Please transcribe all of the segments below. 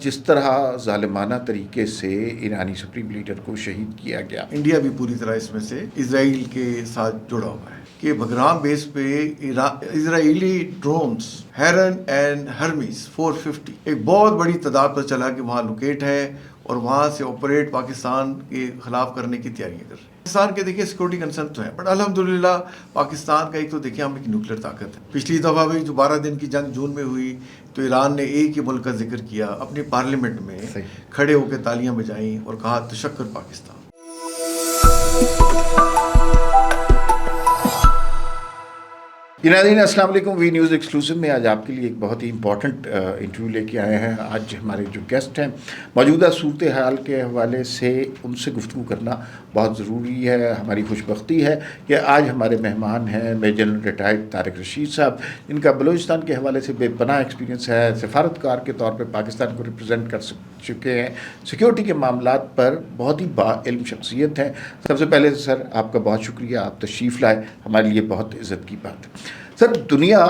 جس طرح ظالمانہ طریقے سے ایرانی سپریم لیڈر کو شہید کیا گیا، انڈیا بھی پوری طرح اس میں سے اسرائیل کے ساتھ جڑا ہوا ہے کہ بگرام بیس پہ اسرائیلی ڈرونز ہیرن اینڈ ہرمیز 450 ایک بہت بڑی تعداد پر چلا کہ وہاں لوکیٹ ہے اور وہاں سے آپریٹ پاکستان کے خلاف کرنے کی تیاریاں کر رہے ہیں۔ پاکستان کے دیکھیں سیکورٹی کنسرن تو ہے، بٹ الحمدللہ پاکستان کا ایک تو دیکھیں ہم ایک نیوکلیر طاقت ہے۔ پچھلی دفعہ بھی جو 12 دن کی جنگ جون میں ہوئی تو ایران نے ایک ہی ملک کا ذکر کیا، اپنی پارلیمنٹ میں کھڑے ہو کے تالیاں بجائیں اور کہا تشکر پاکستان۔ ناظرین السلام علیکم، وی نیوز ایکسکلوسیو میں آج آپ کے لیے ایک بہت ہی امپورٹنٹ انٹرویو لے کے آئے ہیں۔ آج ہمارے جو گیسٹ ہیں موجودہ صورتحال کے حوالے سے ان سے گفتگو کرنا بہت ضروری ہے۔ ہماری خوش بختی ہے کہ آج ہمارے مہمان ہیں major general retired Tariq Rashid صاحب، جن کا بلوچستان کے حوالے سے بے پناہ ایکسپیرینس ہے۔ سفارتکار کے طور پہ پاکستان کو ریپرزینٹ کر چکے ہیں، سیکیورٹی کے معاملات پر بہت ہی با علم شخصیت ہیں۔ سب سے پہلے سر آپ کا بہت شکریہ، آپ تشریف لائے، ہمارے لیے بہت عزت کی بات ہے۔ سر دنیا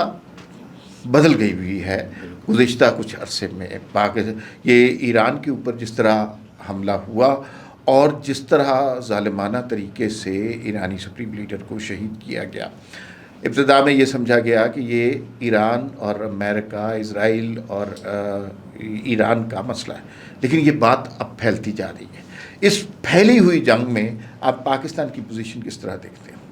بدل گئی ہوئی ہے گزشتہ کچھ عرصے میں، یہ ایران کے اوپر جس طرح حملہ ہوا اور جس طرح ظالمانہ طریقے سے ایرانی سپریم لیڈر کو شہید کیا گیا، ابتدا میں یہ سمجھا گیا کہ یہ ایران اور امریکہ، اسرائیل اور ایران کا مسئلہ ہے، لیکن یہ بات اب پھیلتی جا رہی ہے۔ اس پھیلی ہوئی جنگ میں آپ پاکستان کی پوزیشن کس طرح دیکھتے ہیں؟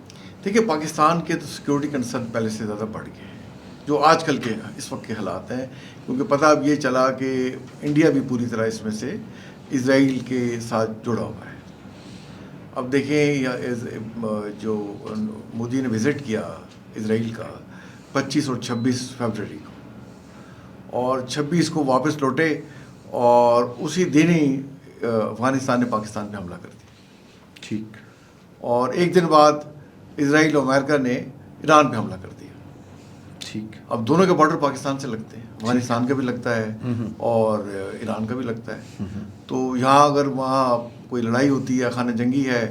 دیکھیے پاکستان کے تو سیکورٹی کنسرن پہلے سے زیادہ بڑھ گئے ہیں جو آج کل کے اس وقت کے حالات ہیں، کیونکہ پتہ اب یہ چلا کہ انڈیا بھی پوری طرح اس میں سے اسرائیل کے ساتھ جڑا ہوا ہے۔ اب دیکھیں جو مودی نے وزٹ کیا اسرائیل کا 25 اور 26 فیبرری کو، اور 26 کو واپس لوٹے اور اسی دن ہی افغانستان نے پاکستان پہ حملہ کر دیا۔ ٹھیک۔ اور ایک دن بعد اسرائیل اور امریکہ نے ایران پہ حملہ کر دیا۔ ٹھیک۔ اب دونوں کے بارڈر پاکستان سے لگتے ہیں، افغانستان کا بھی لگتا ہے اور ایران کا بھی لگتا ہے۔ تو یہاں اگر وہاں کوئی لڑائی ہوتی ہے، خانہ جنگی ہے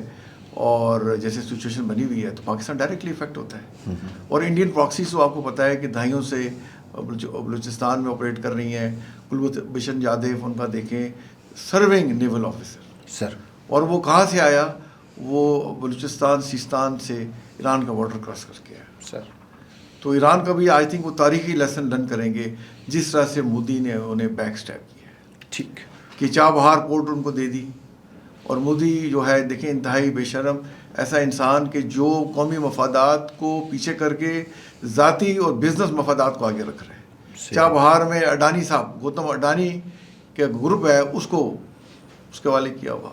اور جیسے سچویشن بنی ہوئی ہے تو پاکستان ڈائریکٹلی افیکٹ ہوتا ہے۔ اور انڈین پراکسیز تو آپ کو پتہ ہے کہ دہائیوں سے بلوچستان میں آپریٹ کر رہی ہیں۔ کلبھوشن بشن یادیو ان کا دیکھیں سرونگ نیول آفیسر سر، اور وہ کہاں سے آیا؟ وہ بلوچستان سیستان سے ایران کا بارڈر کراس کر کے آیا سر۔ تو ایران کا بھی آئی تھنک وہ تاریخی لیسن لرن کریں گے جس طرح سے مودی نے انہیں بیک سٹیپ کیا ہے۔ ٹھیک۔ کہ چابہار پورٹ ان کو دے دی، اور مودی جو ہے دیکھیں انتہائی بے شرم ایسا انسان کہ جو قومی مفادات کو پیچھے کر کے ذاتی اور بزنس مفادات کو آگے رکھ رہے ہیں۔ چابہار میں اڈانی صاحب، گوتم اڈانی کے گروپ ہے اس کے والے کیا ہوا،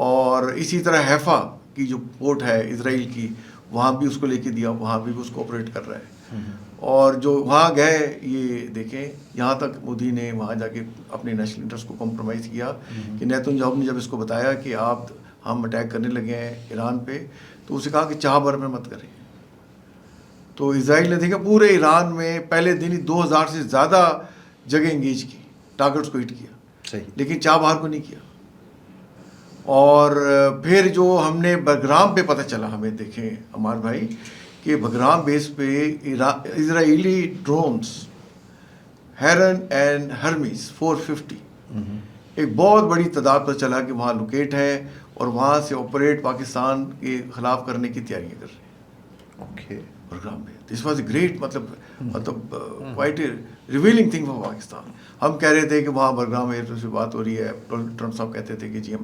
اور اسی طرح حیفا کی جو پورٹ ہے اسرائیل کی وہاں بھی اس کو لے کے دیا، وہاں بھی اس کو آپریٹ کر رہا ہے۔ اور جو وہاں گئے یہ دیکھیں یہاں تک مودی نے وہاں جا کے اپنے نیشنل انٹرسٹ کو کمپرومائز کیا کہ نیتن یاہو نے جب اس کو بتایا کہ ہم اٹیک کرنے لگے ہیں ایران پہ تو اسے کہا کہ چاہ بھر میں مت کریں۔ تو اسرائیل نے دیکھا پورے ایران میں پہلے دن ہی 2000 سے زیادہ جگہ انگیج کی، ٹارگٹس کو ہٹ کیا، صحیح، لیکن چاہ بہار کو نہیں کیا۔ اور پھر جو ہم نے بگرام پہ پتہ چلا ہمیں دیکھیں عمار بھائی کہ بگرام بیس پہ اسرائیلی ڈرونز ہیرن اینڈ ہرمیز 450 ایک بہت بڑی تعداد پر چلا کہ وہاں لوکیٹ ہے اور وہاں سے آپریٹ پاکستان کے خلاف کرنے کی تیاریاں کر رہے ہیں۔ اوکے۔ پروگرام میں دس واز اے گریٹ مطلب quite a revealing thing for Pakistan. ہم کہہ رہے تھے کہ وہاں بگرام ایئرپورٹ سے بات ہو رہی ہے، ڈونلڈ ٹرمپ صاحب کہتے تھے کہ جی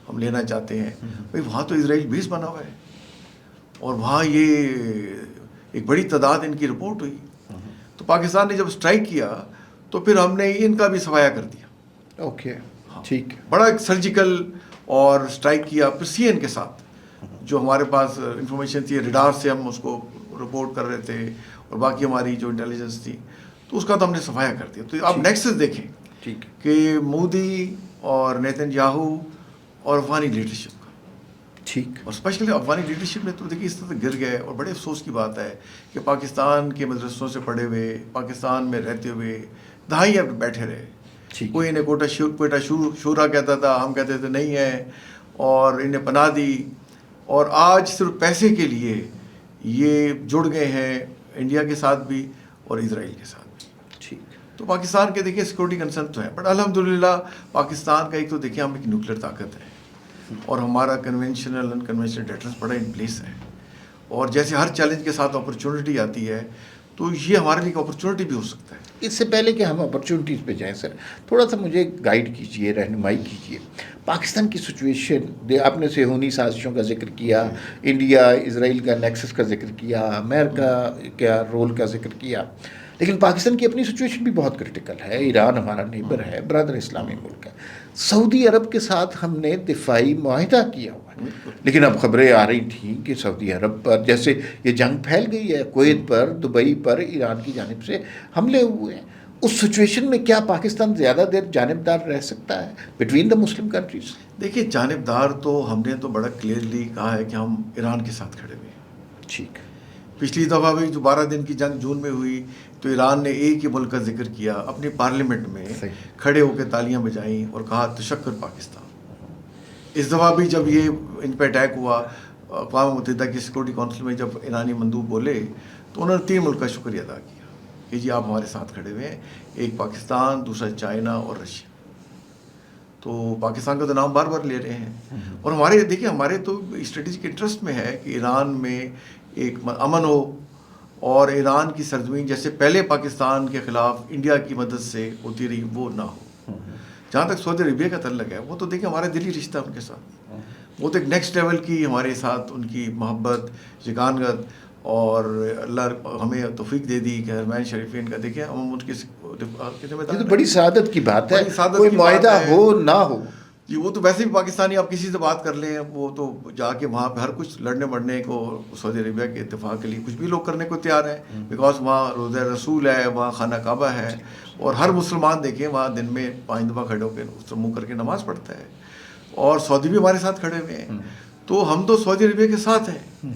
ہم لینا چاہتے ہیں۔ بھائی وہاں تو اسرائیل بیس بنا ہوا ہے اور وہاں یہ ایک بڑی تعداد ان کی رپورٹ ہوئی، تو پاکستان نے جب اسٹرائک کیا تو پھر ہم نے ان کا بھی صفایا کر دیا۔ اوکے، ٹھیک۔ بڑا ایک سرجیکل اور اسٹرائک کیا پرسین کے ساتھ، جو ہمارے پاس انفارمیشن تھی ریڈار سے ہم اس کو رپورٹ کر رہے تھے اور باقی ہماری جو انٹیلیجنس تھی تو اس کا تو ہم نے صفایا کر دیا۔ تو آپ نیکسس دیکھیں کہ مودی اور نیتن یاہو اور افغانی لیڈرشپ کا، ٹھیک، اور اسپیشلی افغانی لیڈرشپ میں تو دیکھیے اس طرح گر گئے، اور بڑے افسوس کی بات ہے کہ پاکستان کے مدرسوں سے پڑھے ہوئے، پاکستان میں رہتے ہوئے دہائیاں بیٹھے رہے۔ کوئی انہیں کوئٹہ شورا کہتا تھا، ہم کہتے تھے نہیں ہے، اور انہیں پناہ دی، اور آج صرف پیسے کے لیے یہ جڑ گئے ہیں انڈیا کے ساتھ بھی اور اسرائیل کے ساتھ بھی۔ ٹھیک۔ تو پاکستان کے دیکھیں سیکورٹی کنسرن تو ہیں، بٹ الحمدللہ پاکستان کا ایک تو دیکھیں ہم ایک نیوکلیر طاقت ہے اور ہمارا کنونشنل ان کنونشنل ڈیٹرنس بڑا ان پلیس ہے، اور جیسے ہر چیلنج کے ساتھ اپرچونٹی آتی ہے تو یہ ہمارے لیے ایک اپرچونٹی بھی ہو سکتا ہے. اس سے پہلے کہ ہم اپرچونٹیز پہ جائیں سر، تھوڑا سا مجھے گائیڈ کیجئے، رہنمائی کیجئے. پاکستان کی سچویشن، آپ نے صہیونی سازشوں کا ذکر کیا، انڈیا اسرائیل کا نیکسس کا ذکر کیا، امریکہ کا رول کا ذکر کیا، لیکن پاکستان کی اپنی سچویشن بھی بہت کرٹیکل ہے. ایران ہمارا نیبر ہے، برادر اسلامی ملک ہے. سعودی عرب کے ساتھ ہم نے دفاعی معاہدہ کیا ہوا ہے، لیکن اب خبریں آ رہی تھیں کہ سعودی عرب پر جیسے یہ جنگ پھیل گئی ہے، کویت پر، دبئی پر ایران کی جانب سے حملے ہوئے ہیں. اس سچویشن میں کیا پاکستان زیادہ دیر جانبدار رہ سکتا ہے بٹوین دا مسلم کنٹریز؟ دیکھیے جانبدار تو ہم نے تو بڑا کلیئرلی کہا ہے کہ ہم ایران کے ساتھ کھڑے ہوئے ہیں. ٹھیک. پچھلی دفعہ بھی جو 12 دن کی جنگ جون میں ہوئی تو ایران نے ایک ہی ملک کا ذکر کیا، اپنی پارلیمنٹ میں کھڑے ہو کے تالیاں بجائیں اور کہا تشکر پاکستان. اس دفعہ بھی جب یہ ان پہ اٹیک ہوا اقوام متحدہ کی سیکورٹی کونسل میں، جب ایرانی مندوب بولے تو انہوں نے 3 ملک کا شکریہ ادا کیا کہ جی آپ ہمارے ساتھ کھڑے ہوئے ہیں، ایک پاکستان، دوسرا چائنا اور رشیا. تو پاکستان کا تو نام بار بار لے رہے ہیں، اور ہمارے دیکھیں ہمارے تو اسٹریٹجک انٹرسٹ میں ہے کہ ایران میں ایک امن ہو، اور ایران کی سرزمین جیسے پہلے پاکستان کے خلاف انڈیا کی مدد سے ہوتی رہی وہ نہ ہو. جہاں تک سعودی عربیہ کا تعلق ہے وہ تو دیکھیں ہمارا دلی رشتہ ان کے ساتھ، وہ تو ایک نیکسٹ لیول کی ہمارے ساتھ ان کی محبت یگانگت، اور اللہ ہمیں توفیق دے دی کہ حرمین شریفین کا دیکھیں ہم ان کے یہ تو بڑی سعادت کی بات ہے، سعادت کوئی کی بات معاہدہ ہے. ہو نہ ہو جی وہ تو ویسے بھی پاکستانی آپ کسی سے بات کر لیں وہ تو جا کے وہاں پہ ہر کچھ لڑنے مرنے کو سعودی عربیہ کے اتفاق کے لیے کچھ بھی لوگ کرنے کو تیار ہیں، بیکاز وہاں روزہ رسول ہے، وہاں خانہ کعبہ ہے، اور ہر مسلمان دیکھیں وہاں دن میں 5 دفعہ کھڑے ہو کے منہ کر کے نماز پڑھتا ہے. اور سعودی بھی ہمارے ساتھ کھڑے ہوئے ہیں، تو ہم تو سعودی عربیہ کے ساتھ ہیں.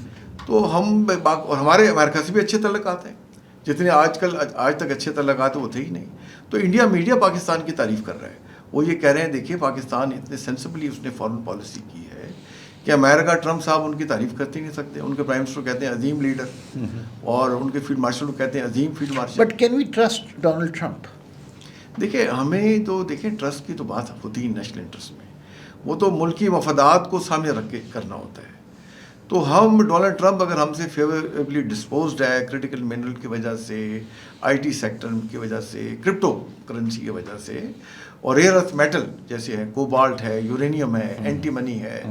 تو ہم اور ہمارے امریکہ سے بھی اچھے تعلقات ہیں، جتنے آج تک اچھے تعلقات وہ تھے ہی نہیں. تو انڈیا میڈیا پاکستان کی تعریف کر رہا ہے، وہ یہ کہہ رہے ہیں دیکھیے پاکستان اتنے سینسبلی اس نے فارن پالیسی کی ہے کہ امریکہ ٹرمپ صاحب ان کی تعریف کرتے نہیں سکتے. ان کے پرائم منسٹر کہتے ہیں عظیم لیڈر، اور ان کے فیلڈ مارشل کہتے ہیں عظیم field marshal. But can we trust Donald Trump? دیکھیں ہمیں تو دیکھیں ٹرسٹ کی تو بات ہوتی ہے نیشنل انٹرسٹ میں، وہ تو ملکی مفادات کو سامنے رکھ کے کرنا ہوتا ہے. تو ہم ڈونلڈ ٹرمپ اگر ہم سے فیوریبلی ڈسپوزڈ ہے کرٹیکل منرل کی وجہ سے، آئی ٹی سیکٹر کی وجہ سے، کرپٹو کرنسی کی وجہ سے، اور ریئر ارتھ میٹل جیسے ہے، کوبالٹ ہے، یورینیم ہے، اینٹی منی ہے،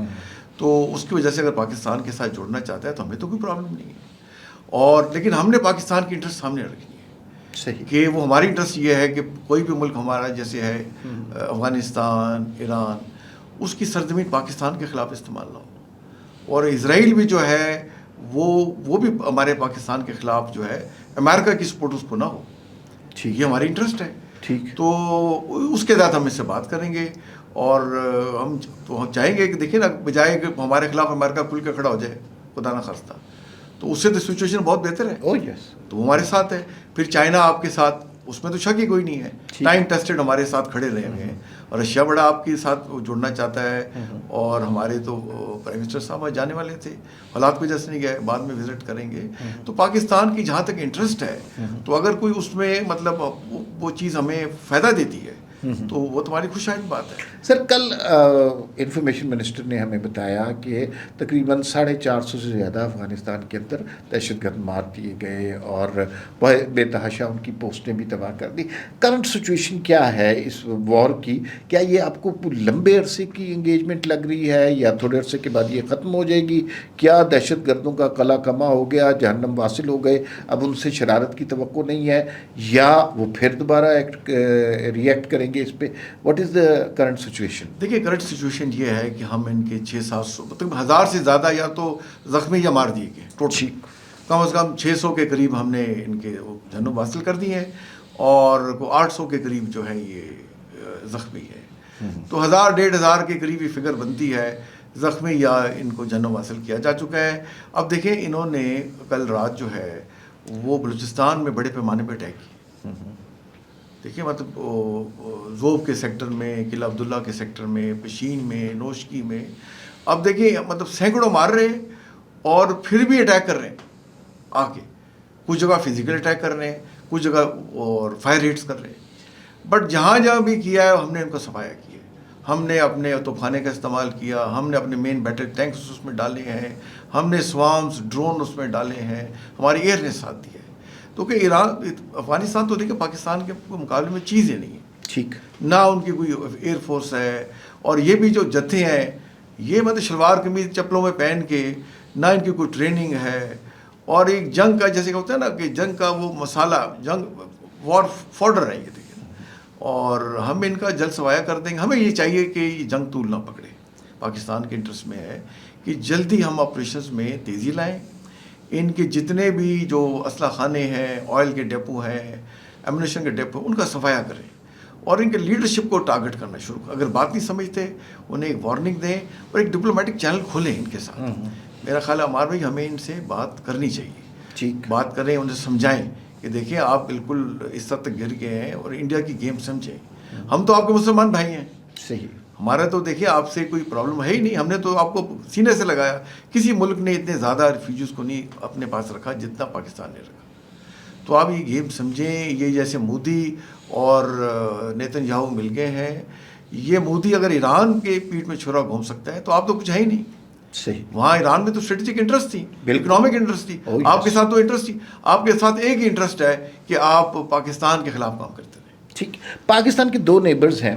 تو اس کی وجہ سے اگر پاکستان کے ساتھ جڑنا چاہتا ہے تو ہمیں تو کوئی پرابلم نہیں ہے. اور لیکن ہم نے پاکستان کی انٹرسٹ سامنے رکھنی ہے، صحیح کہ وہ ہماری انٹرسٹ یہ ہے کہ کوئی بھی ملک ہمارا جیسے ہے افغانستان، ایران، اس کی سرزمین پاکستان کے خلاف استعمال نہ ہو. اور اسرائیل بھی جو ہے وہ بھی ہمارے پاکستان کے خلاف جو ہے امریکہ کی سپورٹ اس کو نہ ہو. ٹھیک، یہ ہماری انٹرسٹ ہے. ٹھیک. تو اس کے ساتھ ہم اس سے بات کریں گے، اور ہم چاہیں گے کہ دیکھیں نا بجائے کہ ہمارے خلاف امریکہ کھل کے کھڑا ہو جائے خدا نہ خواستہ، تو اس سے تو سچویشن بہت بہتر ہے. او یس. تو ہمارے ساتھ ہے. پھر چائنا آپ کے ساتھ، اس میں تو شک ہی کوئی نہیں ہے، ٹائم ٹیسٹڈ ہمارے ساتھ کھڑے رہے ہوئے ہیں. اور رشیا بڑا آپ کے ساتھ جڑنا چاہتا ہے، اور ہمارے تو پرائم منسٹر صاحب جانے والے تھے، حالات کی وجہ سے نہیں گئے، بعد میں وزٹ کریں گے. تو پاکستان کی جہاں تک انٹرسٹ ہے، تو اگر کوئی اس میں مطلب وہ چیز ہمیں فائدہ دیتی ہے تو وہ تمہاری خوشائند بات ہے. سر کل انفارمیشن منسٹر نے ہمیں بتایا کہ تقریباً 450 سے زیادہ افغانستان کے اندر دہشت گرد مار دیے گئے، اور بے تحاشا ان کی پوسٹیں بھی تباہ کر دی. کرنٹ سچویشن کیا ہے اس وار کی؟ کیا یہ آپ کو لمبے عرصے کی انگیجمنٹ لگ رہی ہے، یا تھوڑے عرصے کے بعد یہ ختم ہو جائے گی؟ کیا دہشت گردوں کا قلعہ کما ہو گیا، جہنم واصل ہو گئے، اب ان سے شرارت کی توقع نہیں ہے، یا وہ پھر دوبارہ ریئیکٹ کریں گے اس پہ؟ What is the current situation? دیکھیے کرنٹ سچویشن یہ ہے کہ ہم ان کے 600-700 مطلب 1000 سے زیادہ یا تو زخمی یا مار دیے گئے ٹوٹل. کم از کم 600 کے قریب ہم نے ان کے جنم حاصل کر دی ہیں، اور 800 کے قریب جو ہے یہ زخمی ہے. تو 1000-1500 کے قریب یہ فگر بنتی ہے زخمی یا ان کو جنم حاصل کیا جا چکا ہے. اب دیکھیں انہوں نے کل رات جو ہے وہ بلوچستان میں بڑے پیمانے پہ اٹیک کی. دیکھیے مطلب زوب کے سیکٹر میں، قلعہ عبداللہ کے سیکٹر میں، پشین میں، نوشکی میں. اب دیکھیے مطلب سینکڑوں مار رہے ہیں اور پھر بھی اٹیک کر رہے ہیں آ کے. کچھ جگہ فزیکل اٹیک کر رہے ہیں، کچھ جگہ اور فائر ریٹس کر رہے ہیں. بٹ جہاں جہاں بھی کیا ہے ہم نے ان کا صفایا کیا ہے. ہم نے اپنے توپخانے کا استعمال کیا, ہم نے اپنے مین بیٹل ٹینکس اس میں ڈالے ہیں, ہم نے سوامس ڈرون اس میں ڈالے ہیں, ہماری ایئر نے ساتھ دیا ہے. تو کہ افغانستان تو دیکھیں پاکستان کے مقابلے میں چیز ہی نہیں ہے. ٹھیک, نہ ان کی کوئی ایئر فورس ہے, اور یہ بھی جو جتھے ہیں یہ مطلب شلوار قمیض چپلوں میں پہن کے, نہ ان کی کوئی ٹریننگ ہے. اور ایک جنگ کا جیسے کہ ہوتا ہے نا کہ جنگ کا وہ مسالہ, جنگ وار فارڈر ہے یہ دیکھیں, اور ہم ان کا جلد سوایا کر دیں گے. ہمیں یہ چاہیے کہ یہ جنگ طول نہ پکڑے. پاکستان کے انٹرسٹ میں ہے کہ جلدی ہم آپریشنز میں تیزی لائیں. ان کے جتنے بھی جو اسلحہ خانے ہیں, آئل کے ڈیپو ہیں, ایمونیشن کے ڈیپو, ان کا صفایا کریں, اور ان کے لیڈرشپ کو ٹارگٹ کرنا شروع کریں. اگر بات نہیں سمجھتے انہیں ایک وارننگ دیں, اور ایک ڈپلومیٹک چینل کھولیں ان کے ساتھ. میرا خیال ہے عمار بھائی ہمیں ان سے بات کرنی چاہیے. ٹھیک, بات کریں, انہیں سمجھائیں کہ دیکھیں آپ بالکل اس حد تک گر گئے ہیں, اور انڈیا کی گیم سمجھیں. ہم تو آپ کے مسلمان بھائی ہیں. صحیح, ہمارا تو دیکھیے آپ سے کوئی پرابلم ہے ہی نہیں. ہم نے تو آپ کو سینے سے لگایا. کسی ملک نے اتنے زیادہ ریفیوجیز کو نہیں اپنے پاس رکھا جتنا پاکستان نے رکھا. تو آپ یہ گیم سمجھیں. یہ جیسے مودی اور نیتن یاہو مل گئے ہیں, یہ مودی اگر ایران کے پیٹھ میں چھرا گھوم سکتا ہے تو آپ تو کچھ ہے ہی نہیں. صحیح, وہاں ایران میں تو اسٹریٹجک انٹرسٹ تھی, اکنامک انٹرسٹ تھی. آپ کے ساتھ تو انٹرسٹ تھی. آپ کے ساتھ ایک ہی انٹرسٹ ہے کہ آپ پاکستان کے خلاف کام کرتے رہے. ٹھیک. پاکستان کے دو نیبرز ہیں,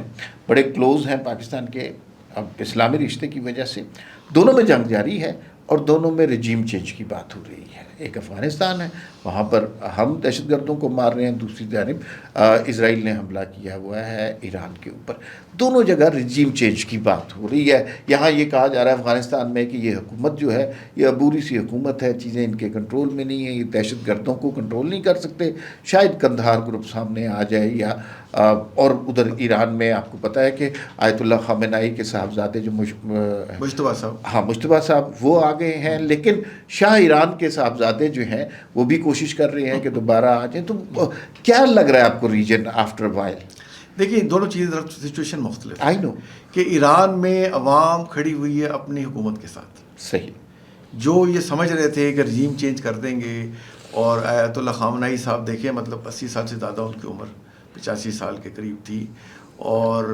بڑے کلوز ہیں پاکستان کے, اب اسلامی رشتے کی وجہ سے دونوں میں جنگ جاری ہے, اور دونوں میں رجیم چینج کی بات ہو رہی ہے. ایک افغانستان ہے, وہاں پر ہم دہشت گردوں کو مار رہے ہیں, دوسری جانب اسرائیل نے حملہ کیا ہوا ہے ایران کے اوپر. دونوں جگہ رجیم چینج کی بات ہو رہی ہے. یہاں یہ کہا جا رہا ہے افغانستان میں کہ یہ حکومت جو ہے یہ عبوری سی حکومت ہے, چیزیں ان کے کنٹرول میں نہیں ہیں, یہ دہشت گردوں کو کنٹرول نہیں کر سکتے. شاید قندھار گروپ سامنے آ جائے, یا اور ادھر ایران میں آپ کو پتہ ہے کہ آیت اللہ خامنائی کے صاحبزادے جو مجتبیٰ صاحب, ہاں مجتبیٰ صاحب, وہ آ گئے ہیں. لیکن شاہ ایران کے صاحبزادے جو ہیں وہ بھی کوشش کر رہے ہیں کہ دوبارہ آ جائیں. تو کیا لگ رہا ہے آپ کو ریجن آفٹر وائل؟ دیکھیے دونوں چیزیں سچویشن مختلف. آئی نو کہ ایران میں عوام کھڑی ہوئی ہے اپنی حکومت کے ساتھ. صحیح, جو یہ سمجھ رہے تھے کہ رجیم چینج کر دیں گے, اور آیت اللہ خامنائی صاحب دیکھیں مطلب 80 سال سے زیادہ ان کی عمر 85 سال کے قریب تھی, اور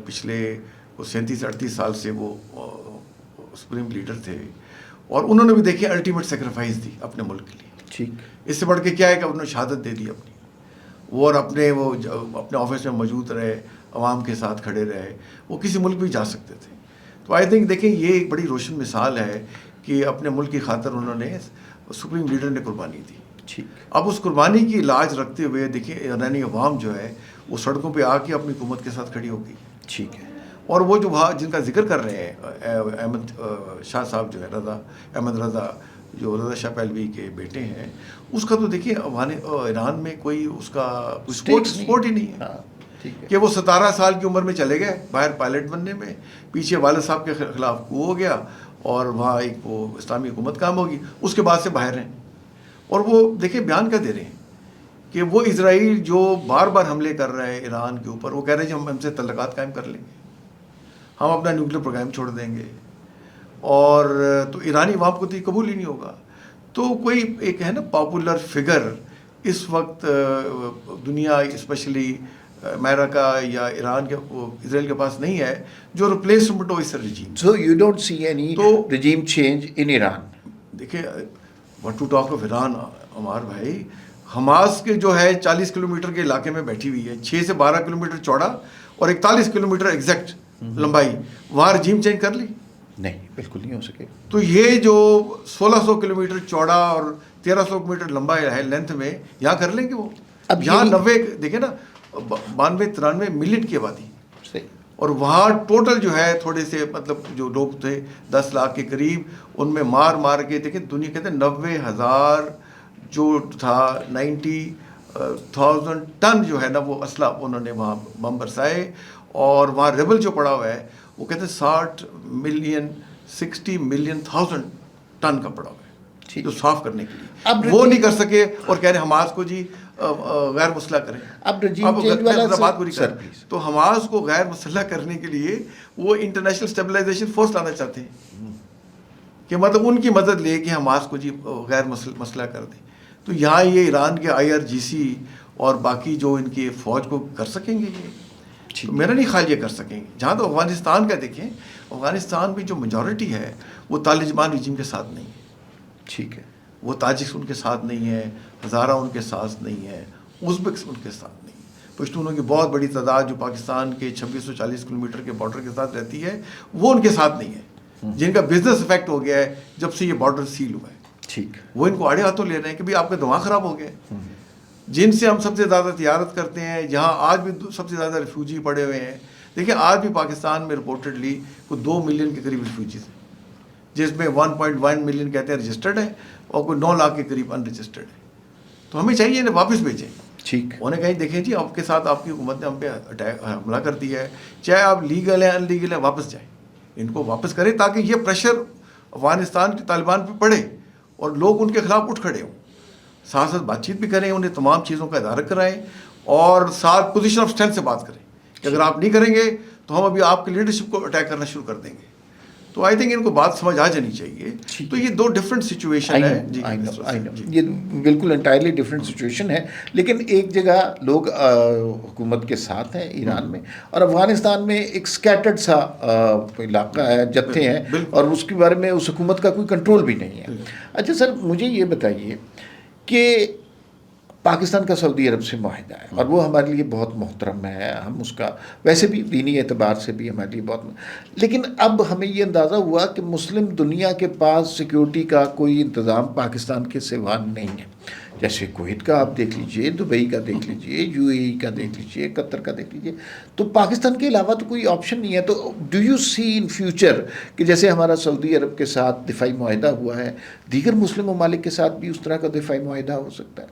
پچھلے 37-38 سال سے وہ سپریم لیڈر تھے, اور انہوں نے بھی دیکھیں الٹیمیٹ سیکریفائس دی اپنے ملک کے لیے. ٹھیک, اس سے بڑھ کے کیا ہے کہ انہوں نے شہادت دے دی اپنی, اور اپنے آفس میں موجود رہے, عوام کے ساتھ کھڑے رہے. وہ کسی ملک بھی جا سکتے تھے. تو آئی تھنک دیکھیں یہ ایک بڑی روشن مثال ہے کہ اپنے ملک کی خاطر انہوں نے, سپریم لیڈر نے قربانی دی. ٹھیک, اب اس قربانی کی لاج رکھتے ہوئے دیکھیں ایرانی عوام جو ہے وہ سڑکوں پہ آ کے اپنی حکومت کے ساتھ کھڑی ہو گئی. ٹھیک ہے. اور وہ جو وہاں جن کا ذکر کر رہے ہیں احمد شاہ صاحب جو ہے, احمد رضا, جو رضا شاہ پہلوی کے بیٹے ہیں, اس کا تو دیکھیے ایران میں کوئی اس کا سپورٹ ہی نہیں ہے. کہ وہ 17 سال کی عمر میں چلے گئے باہر پائلٹ بننے میں, پیچھے والد صاحب کے خلاف کو ہو گیا, اور وہاں ایک وہ اسلامی حکومت کام ہوگی, اس کے بعد سے باہر ہیں. اور وہ دیکھیں بیان کیا دے رہے ہیں کہ وہ اسرائیل جو بار بار حملے کر رہے ہیں ایران کے اوپر, وہ کہہ رہے ہیں ہم سے تعلقات قائم کر لیں گے, ہم اپنا نیوکلیر پروگرام چھوڑ دیں گے. اور تو ایرانی عوام کو تو یہ قبول ہی نہیں ہوگا. تو کوئی ایک ہے نا پاپولر فگر اس وقت دنیا اسپیشلی امریکہ یا ایران کے اسرائیل کے پاس نہیں ہے جو ریپلیسمنٹ ہو اس regime. So you don't see any regime change in Iran. دیکھیں what to talk of Iran Ammar بھائی, حماس کے جو ہے 40 کلومیٹر کے علاقے میں بیٹھی ہوئی ہے, 6 سے 12 کلومیٹر چوڑا اور 41 کلومیٹر ایگزیکٹ لمبائی, وہاں رجیم چینج کر لی؟ نہیں, بالکل نہیں ہو سکے. تو یہ جو 1600 کلومیٹر چوڑا اور 1300 کلومیٹر لمبا ہے لینتھ میں, یہاں کر لیں گے وہ. اب یہاں 90 دیکھیں نا 92-93 ملین کی آبادی, اور وہاں ٹوٹل جو ہے تھوڑے سے مطلب جو لوگ تھے 10 لاکھ کے قریب, ان میں مار کے دیکھیں دنیا کہتے ہیں 90,000 جو تھا 90,000 ٹن جو ہے نا وہ اسلحہ انہوں نے وہاں بم برسائے. اور وہاں ریبل جو پڑا ہوا ہے وہ کہتے ہیں 60 ملین ٹن کا پڑا ہوا ہے جو صاف کرنے کے لیے, اب وہ نہیں کر سکے, اور کہہ رہے حماس کو جی غیر مسلح کریں. اب رجیم چینج والا بات پوری کر, تو حماس کو غیر مسلح کرنے کے لیے وہ انٹرنیشنل اسٹیبلائزیشن فورس لانا چاہتے ہیں کہ مطلب ان کی مدد لے کے حماس کو جی غیر مسلح کر دیں. تو یہاں یہ ایران کے IRGC اور باقی جو ان کی فوج کو کر سکیں گے یہ. تو میرا نہیں خیال یہ کر سکیں گے. جہاں تو افغانستان کا دیکھیں, افغانستان میں جو میجورٹی ہے وہ طالبان رجیم کے ساتھ نہیں ہے. ٹھیک ہے. وہ تاجکس ان کے ساتھ نہیں ہے, ہزارہ ان کے ساتھ نہیں ہے, ازبکس ان کے ساتھ نہیں ہے. پشتونوں کی بہت بڑی تعداد جو پاکستان کے 2640 کلومیٹر کے بارڈر کے ساتھ رہتی ہے وہ ان کے ساتھ نہیں ہے, جن کا بزنس افیکٹ ہو گیا ہے جب سے یہ بارڈر سیل ہوا ہے. ٹھیک. وہ ان کو آڑے ہاتھوں لے رہے ہیں کہ بھائی آپ کا دماغ خراب ہو گیا ہے. جن سے ہم سب سے زیادہ تجارت کرتے ہیں, جہاں آج بھی سب سے زیادہ ریفیوجی پڑے ہوئے ہیں. دیکھیں آج بھی پاکستان میں رپورٹڈلی کوئی 2 ملین کے قریب ریفیوجیز ہیں, جس میں 1.1 ملین کہتے ہیں رجسٹرڈ ہے اور کوئی 9 لاکھ کے قریب ان رجسٹرڈ ہے. تو ہمیں چاہیے انہیں واپس بھیجیں. ٹھیک. انہیں کہیں دیکھیں جی آپ کے ساتھ آپ کی حکومت نے ہم پہ حملہ کر دیا ہے, چاہے آپ لیگل ہیں ان لیگل ہیں, واپس جائیں, ان کو واپس کریں تاکہ یہ پریشر افغانستان کے طالبان پہ پڑے اور لوگ ان کے خلاف اٹھ کھڑے ہوں. ساتھ ساتھ بات چیت بھی کریں, انہیں تمام چیزوں کا ادارہ کرائیں اور ساتھ پوزیشن آف اسٹرینتھ سے بات کریں کہ اگر آپ نہیں کریں گے تو ہم ابھی آپ کی لیڈرشپ کو اٹیک کرنا شروع کر دیں گے. تو آئی تھنک ان کو بات سمجھ آ جانی چاہیے. تو یہ 2 ڈفرینٹ سچویشن ہے. جی یہ بالکل انٹائرلی ڈفرینٹ سچویشن ہے, لیکن ایک جگہ لوگ حکومت کے ساتھ ہیں ایران میں, اور افغانستان میں ایک سکیٹرڈ سا علاقہ ہے, جتھے ہیں, اور اس کے بارے میں اس حکومت کا کوئی کنٹرول بھی نہیں ہے. اچھا سر, مجھے یہ بتائیے کہ پاکستان کا سعودی عرب سے معاہدہ ہے اور وہ ہمارے لیے بہت محترم ہے, ہم اس کا ویسے بھی دینی اعتبار سے بھی ہمارے لیے بہت, لیکن اب ہمیں یہ اندازہ ہوا کہ مسلم دنیا کے پاس سیکیورٹی کا کوئی انتظام پاکستان کے سوا نہیں ہے. جیسے کویت کا آپ دیکھ لیجئے, دبئی کا دیکھ لیجئے, یو اے ای کا دیکھ لیجئے, قطر کا دیکھ لیجئے, تو پاکستان کے علاوہ تو کوئی آپشن نہیں ہے. تو do you see in future کہ جیسے ہمارا سعودی عرب کے ساتھ دفاعی معاہدہ ہوا ہے, دیگر مسلم ممالک کے ساتھ بھی اس طرح کا دفاعی معاہدہ ہو سکتا ہے؟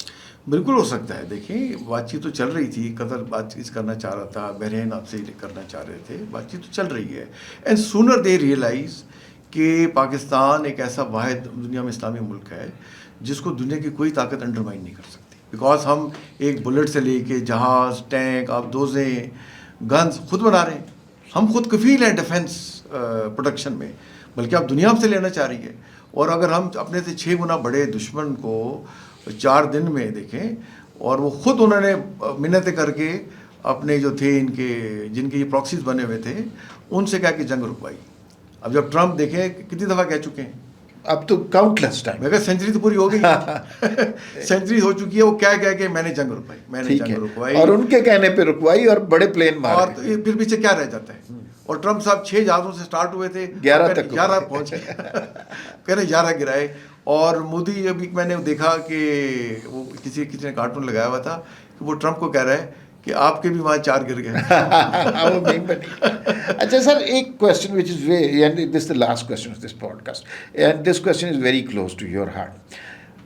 بالکل ہو سکتا ہے. دیکھیں بات چیت تو چل رہی تھی, قطر بات چیت کرنا چاہ رہا تھا, بحرین آپ سے کرنا چاہ رہے تھے, بات چیت تو چل رہی ہے. اینڈ سونر دے ریئلائز کہ پاکستان ایک ایسا واحد دنیا میں اسلامی ملک ہے جس کو دنیا کی کوئی طاقت انڈرمائن نہیں کر سکتی. بیکاز ہم ایک بلٹ سے لے کے جہاز, ٹینک, آپ دوزیں, گنز خود بنا رہے ہیں. ہم خود کفیل ہیں ڈیفنس پروڈکشن میں, بلکہ آپ دنیا ہم سے لینا چاہ رہی ہے. اور اگر ہم اپنے سے 6 گنا بڑے دشمن کو 4 دن میں دیکھیں, اور وہ خود انہوں نے منتیں کر کے اپنے جو تھے ان کے جن کے یہ پراکسیز بنے ہوئے تھے ان سے کہا کہ جنگ رکوائی. اب جب ٹرمپ دیکھیں کتنی دفعہ کہہ چکے ہیں, اب تو کاؤنٹلیس ٹائم, میں کہا سینچری تو پوری ہو گئی, سینچری ہو چکی ہے. وہ کہہ کے میں نے جنگ رکوائی, میں نے جنگ رکوائی, اور ان کے کہنے پہ رکوائی, اور بڑے پلین مارے, اور پھر پیچھے کیا رہ جاتا ہے. اور ٹرمپ صاحب 6 جہازوں سے سٹارٹ ہوئے تھے, 11 پہنچ گئے, کہہ رہے 11 گرائے. اور مودی ابھی میں نے دیکھا کہ وہ کسی نے کارٹون لگایا ہوا تھا کہ وہ ٹرمپ کو کہہ رہا ہے کہ آپ کے بھی وہاں 4 گر گئے. اچھا سر, ایک question which is very, and this the last question of this podcast, and this question is very close to your heart.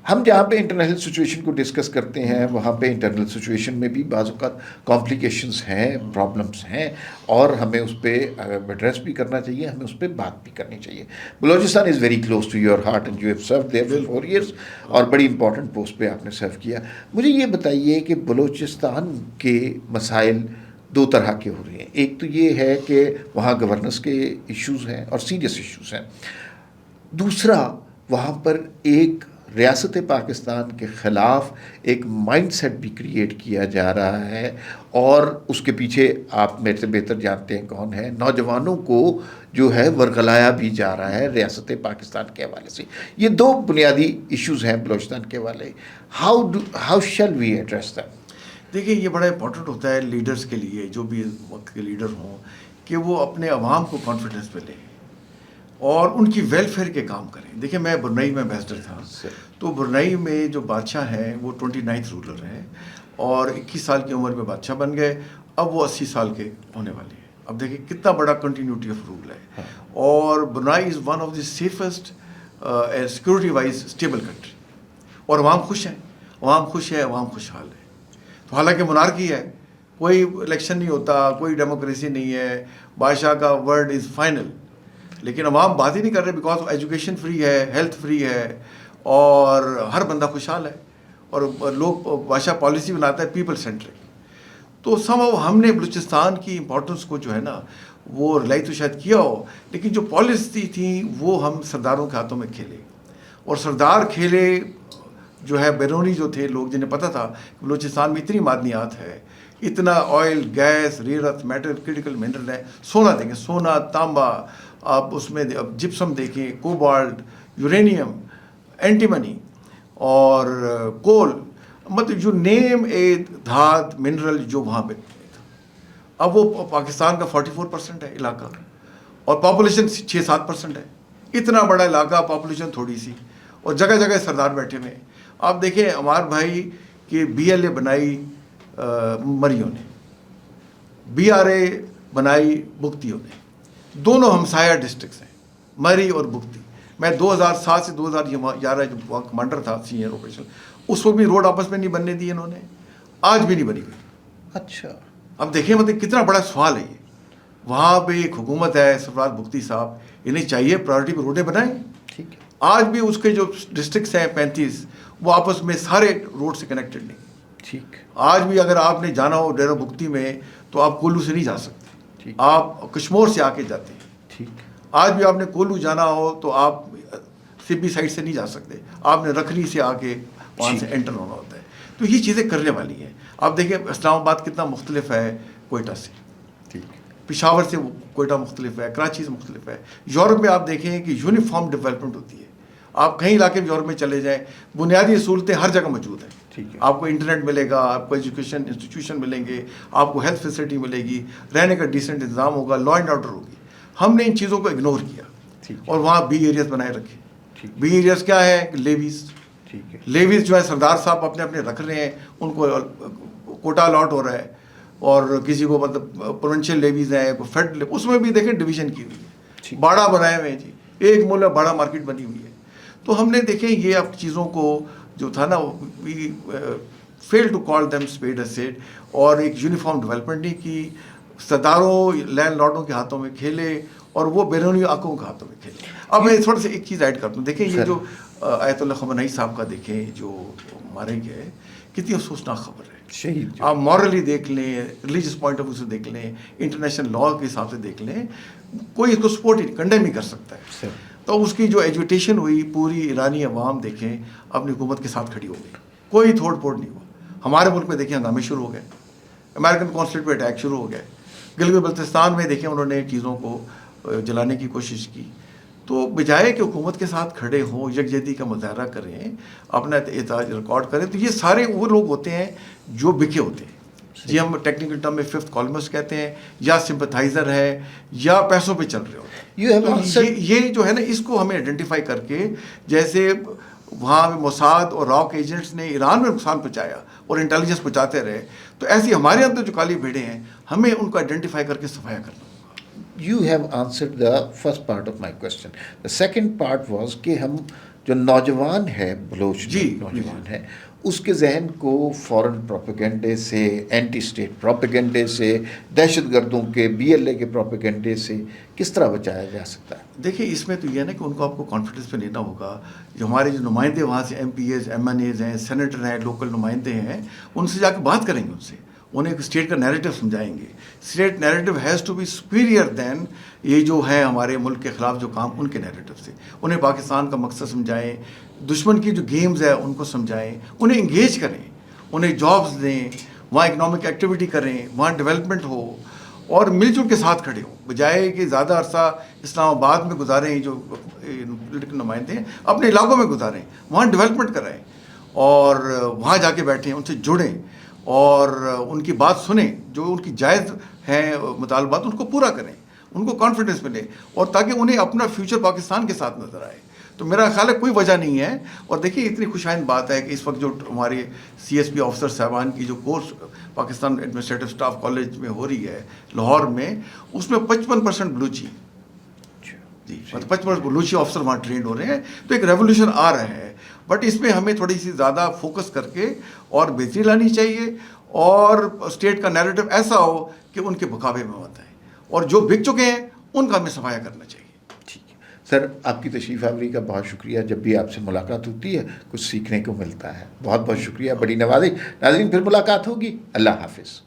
ہم جہاں پہ انٹرنیشنل سچویشن کو ڈسکس کرتے ہیں وہاں پہ انٹرنل سچویشن میں بھی بعض اوقات کمپلیکیشنز ہیں, پرابلمس ہیں, اور ہمیں اس پہ ایڈریس بھی کرنا چاہیے, ہمیں اس پہ بات بھی کرنی چاہیے. Balochistan is very close to your heart and you have served there for 4 years, اور بڑی امپورٹنٹ پوسٹ پہ آپ نے سرو کیا. مجھے یہ بتائیے کہ بلوچستان کے مسائل 2 طرح کے ہو رہے ہیں. ایک تو یہ ہے کہ وہاں گورننس کے ایشوز ہیں اور سیریس ایشوز ہیں. دوسرا, وہاں پر ایک ریاست پاکستان کے خلاف ایک مائنڈ سیٹ بھی کریٹ کیا جا رہا ہے, اور اس کے پیچھے آپ میرے سے بہتر جانتے ہیں کون ہے, نوجوانوں کو جو ہے ورغلایا بھی جا رہا ہے ریاست پاکستان کے حوالے سے. یہ 2 بنیادی ایشوز ہیں بلوچستان کے حوالے. How shall we address them? دیکھیں یہ بڑا امپورٹنٹ ہوتا ہے لیڈرز کے لیے, جو بھی وقت کے لیڈر ہوں, کہ وہ اپنے عوام کو کانفیڈنس پہ لیں اور ان کی ویلفیئر کے کام کریں. دیکھیں میں برنئی میں ایمبیسڈر تھا, تو برنئی میں جو بادشاہ ہیں وہ 29 رولر ہیں, اور 21 سال کی عمر میں بادشاہ بن گئے. اب وہ 80 سال کے ہونے والے ہیں. اب دیکھیں کتنا بڑا کنٹینیوٹی آف رول ہے. اور Brunei is one of the safest security wise stable country, اور عوام خوش ہیں, عوام خوش ہے, عوام خوشحال ہے. تو حالانکہ monarchy ہے, کوئی الیکشن نہیں ہوتا, کوئی ڈیموکریسی نہیں ہے, بادشاہ کا ورڈ از فائنل, لیکن عوام بات ہی نہیں کر رہے بیکاز ایجوکیشن فری ہے, ہیلتھ فری ہے, اور ہر بندہ خوشحال ہے, اور لوگ بادشاہ پالیسی بناتا ہے پیپل سینٹرک. تو ہم نے بلوچستان کی امپورٹنس کو جو ہے نا وہ ریلائی تو شاید کیا ہو, لیکن جو پالیسی تھی وہ ہم سرداروں کے ہاتھوں میں کھیلے, اور سردار کھیلے جو ہے بیرونی جو تھے لوگ جنہیں پتہ تھا کہ بلوچستان میں اتنی معدنیات ہے, اتنا آئل, گیس, ریئر ارتھ میٹل, کرٹیکل منرل ہے, سونا دیکھیں, سونا, تانبا, آپ اس میں جپسم دیکھیں, کوبالٹ, یورینیم, اینٹی منی اور کول, مطلب جو نیم اے دھات منرل جو وہاں پہ تھا. اب وہ پاکستان کا 44% ہے علاقہ اور پاپولیشن 6-7% ہے. اتنا بڑا علاقہ, پاپولیشن تھوڑی سی, اور جگہ جگہ سردار بیٹھے ہوئے ہیں. آپ دیکھیں ہمارے بھائی کہ BLA بنائی مریوں نے, BRA بنائی بگتیوں نے, دونوں ہمسایہ ڈسٹرکٹس ہیں مری اور بگتی. میں 2007 سے 2011 جو کمانڈر تھا سینئر آپریشن, اس وقت بھی روڈ آپس میں نہیں بننے دی انہوں نے, آج بھی نہیں بنی ہوئی. اچھا, اب دیکھیں مطلب کتنا بڑا سوال ہے یہ. وہاں پہ ایک حکومت ہے, سرفراز بگتی صاحب, انہیں چاہیے پرائورٹی پہ روڈیں بنائیں. ٹھیک ہے, آج بھی اس کے جو ڈسٹرکٹس ہیں 35 وہ آپس میں سارے روڈ سے کنیکٹڈ نہیں. ٹھیک, آج بھی اگر آپ نے جانا ہو ڈیرہ بگتی میں تو آپ کولو سے نہیں جا سکتے, ٹھیک, آپ کشمور سے آ کے جاتے ہیں. ٹھیک, آج بھی آپ نے کولو جانا ہو تو آپ سبی سائڈ سے نہیں جا سکتے, آپ نے رکھنی سے آ کے وہاں سے انٹر ہونا ہوتا ہے. تو یہ چیزیں کرنے والی ہیں. آپ دیکھیں اسلام آباد کتنا مختلف ہے کوئٹہ سے, ٹھیک, پشاور سے کوئٹہ مختلف ہے, کراچی سے مختلف ہے. یورپ میں آپ دیکھیں کہ یونیفارم ڈیولپمنٹ ہوتی ہے. آپ کہیں علاقے میں یورپ میں چلے جائیں, بنیادی سہولتیں ہر جگہ موجود ہیں. ٹھیک ہے, آپ کو انٹرنیٹ ملے گا, آپ کو ایجوکیشن انسٹیٹیوشن ملیں گے, آپ کو ہیلتھ فیسلٹی ملے گی, رہنے کا ڈیسنٹ انتظام ہوگا, لا اینڈ آرڈر ہوگی. ہم نے ان چیزوں کو اگنور کیا اور وہاں بی ایریاز بنائے رکھے. بی ایریاز کیا ہے؟ لیویز. ٹھیک ہے, لیویز جو ہے سردار صاحب اپنے اپنے رکھ رہے ہیں, ان کو کوٹا الاٹ ہو رہا ہے, اور کسی کو مطلب پروونشل لیویز ہیں, فیڈ, اس میں بھی دیکھیں ڈویژن کی ہوئی ہے. باڑا بنائے ہوئے ہیں جی, ایک ملک باڑا مارکیٹ بنی ہوئی ہے. تو ہم نے دیکھیں یہ اب چیزوں کو جو تھا نا, we fail to call them spade a spade, اور ایک یونیفارم ڈیولپمنٹ نہیں کی. صداروں لینڈ لارڈوں کے ہاتھوں میں کھیلے اور وہ بیرونی آنکھوں کے ہاتھوں میں کھیلے. اب میں تھوڑا سا ایک چیز ایڈ کرتا ہوں. دیکھیں یہ جو آیت اللہ خامنئی صاحب کا دیکھیں جو مارے گئے, کتنی افسوسناک خبر ہے. شہید, آپ مورلی دیکھ لیں, ریلیجیس پوائنٹ آف ویو سے دیکھ لیں, انٹرنیشنل لا کے حساب سے دیکھ لیں, کوئی اس کو سپورٹ ہی کنڈیم ہی کر سکتا ہے. تو اس کی جو ایجوٹیشن ہوئی, پوری ایرانی عوام دیکھیں اپنی حکومت کے ساتھ کھڑی ہو گئی, کوئی تھوڑ پھوڑ نہیں ہوا. ہمارے ملک میں دیکھیں ہنگامے شروع ہو گئے, امریکن کانسلیٹ پہ اٹیک شروع ہو گئے. گلگت بلتستان میں دیکھیں انہوں نے چیزوں کو جلانے کی کوشش کی. تو بجائے کہ حکومت کے ساتھ کھڑے ہوں, یکجہتی کا مظاہرہ کریں, اپنا احتجاج ریکارڈ کریں, تو یہ سارے وہ لوگ ہوتے ہیں جو بکے ہوتے ہیں. جی ہم ٹیکنیکل ٹرم میں ففتھ کالمسٹ کہتے ہیں, یا سمپتھائزر ہے, یا پیسوں پہ چل رہے ہوتے ہیں. یہ جو ہے نا, اس کو ہمیں آئیڈینٹیفائی کر کے, جیسے وہاں موساد اور راک ایجنٹس نے ایران میں نقصان پہنچایا اور انٹیلیجنس پہنچاتے رہے, تو ایسی ہمارے اندر جو کالی بھیڑیں ہیں, ہمیں ان کو آئیڈینٹیفائی کر کے صفایا کرنا. You have answered the first part of my question. The second part was کہ ہم جو نوجوان ہے, بلوچ نوجوان ہے, اس کے ذہن کو فورن پروپیگنڈے سے, اینٹی اسٹیٹ پروپیگنڈے سے, دہشت گردوں کے BLA کے پروپیگنڈے سے کس طرح بچایا جا سکتا ہے؟ دیکھیں اس میں تو یہ ہے نا کہ ان کو آپ کو کانفیڈنس پہ لینا ہوگا. جو ہمارے جو نمائندے وہاں سے MPAs, MNAs ہیں, سینیٹر ہیں, لوکل نمائندے ہیں, ان سے جا کے بات کریں گے, ان سے انہیں ایک اسٹیٹ کا نیریٹو سمجھائیں گے. State narrative has to be superior than یہ جو ہے ہمارے ملک کے خلاف جو کام ان کے نیریٹو سے. انہیں پاکستان کا مقصد سمجھائیں, دشمن کی جو گیمز ہے ان کو سمجھائیں, انہیں انگیج کریں, انہیں جابز دیں, وہاں اکنامک ایکٹیویٹی کریں, وہاں ڈیولپمنٹ ہو, اور مل جل کے ساتھ کھڑے ہوں. بجائے کہ زیادہ عرصہ اسلام آباد میں گزاریں, جو پولیٹیکل نمائندے ہیں اپنے علاقوں میں گزاریں, وہاں ڈیولپمنٹ کرائیں, اور وہاں جا کے بیٹھیں, ان سے جڑیں, اور ان کی بات سنیں, جو ان کی جائز ہیں مطالبات ان کو پورا کریں, ان کو کانفیڈنس ملے, اور تاکہ انہیں اپنا فیوچر پاکستان کے ساتھ نظر آئے. تو میرا خیال ہے کوئی وجہ نہیں ہے. اور دیکھیے اتنی خوشائند بات ہے کہ اس وقت جو ہمارے CSP آفیسر صاحبان کی جو course Pakistan administrative staff college میں ہو رہی ہے لاہور میں, اس میں 55% بلوچی, جی 55% بلوچی آفیسر وہاں ٹرینڈ ہو رہے ہیں. تو ایک ریولیوشن آ رہا ہے, بٹ اس میں ہمیں تھوڑی سی زیادہ فوکس کر کے اور بہتری لانی چاہیے, اور اسٹیٹ کا نیریٹو ایسا ہو کہ ان کے مقابلے میں ہوتا ہے, اور جو بک چکے ہیں ان کا ہمیں صفایا کرنا چاہیے. ٹھیک ہے سر, آپ کی تشریف آوری کا بہت شکریہ. جب بھی آپ سے ملاقات ہوتی ہے کچھ سیکھنے کو ملتا ہے. بہت بہت شکریہ, بڑی نوازش. ناظرین پھر ملاقات ہوگی. اللہ حافظ.